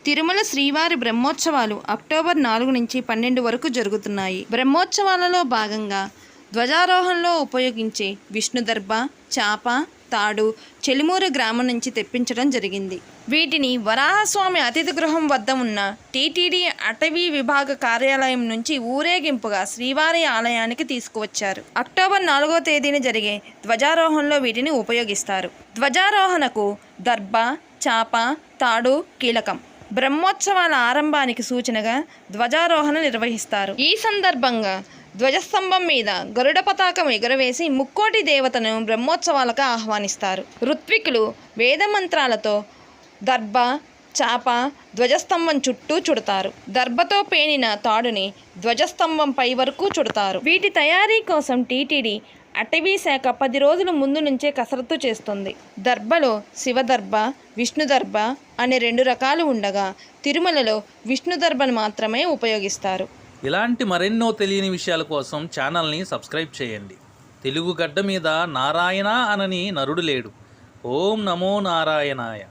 తిరుమల శ్రీవారి బ్రహ్మోత్సవాలు అక్టోబర్ 4 నుంచి 12 వరకు జరుగుతున్నాయి. బ్రహ్మోత్సవాలలో భాగంగా ధ్వజారోహణలో ఉపయోగించే విష్ణుదర్భ, చాప, తాడు చెలిమూరు గ్రామం నుంచి తెప్పించడం జరిగింది. వీటిని వరాహస్వామి అతిథి గృహం వద్ద ఉన్న టీటీడీ అటవీ విభాగ కార్యాలయం నుంచి ఊరేగింపుగా శ్రీవారి ఆలయానికి తీసుకువచ్చారు. అక్టోబర్ 4వ తేదీన జరిగే ధ్వజారోహణలో వీటిని ఉపయోగిస్తారు. ధ్వజారోహణకు దర్భ, చాప, తాడు కీలకం. బ్రహ్మోత్సవాల ఆరంభానికి సూచనగా ధ్వజారోహణ నిర్వహిస్తారు. ఈ సందర్భంగా ధ్వజస్తంభం మీద గరుడ పతాకం ఎగురవేసి ముక్కోటి దేవతను బ్రహ్మోత్సవాలకు ఆహ్వానిస్తారు. ఋత్వికులు వేదమంత్రాలతో దర్భ, చాప ధ్వజస్తంభం చుట్టూ చుడతారు. దర్భతో పేనిన తాడుని ధ్వజస్తంభం పై వరకు చుడతారు. వీటి తయారీ కోసం టీటీడీ అటవీ శాఖ 10 రోజుల ముందు నుంచే కసరత్తు చేస్తుంది. దర్భలో శివదర్భ, విష్ణుదర్భ అనే 2 రకాలు ఉండగా తిరుమలలో విష్ణుదర్భను మాత్రమే ఉపయోగిస్తారు. ఇలాంటి మరెన్నో తెలియని విషయాల కోసం ఛానల్ని సబ్స్క్రైబ్ చేయండి. తెలుగు గడ్డ మీద నారాయణ అనని నరుడు లేడు. ఓం నమో నారాయణాయ.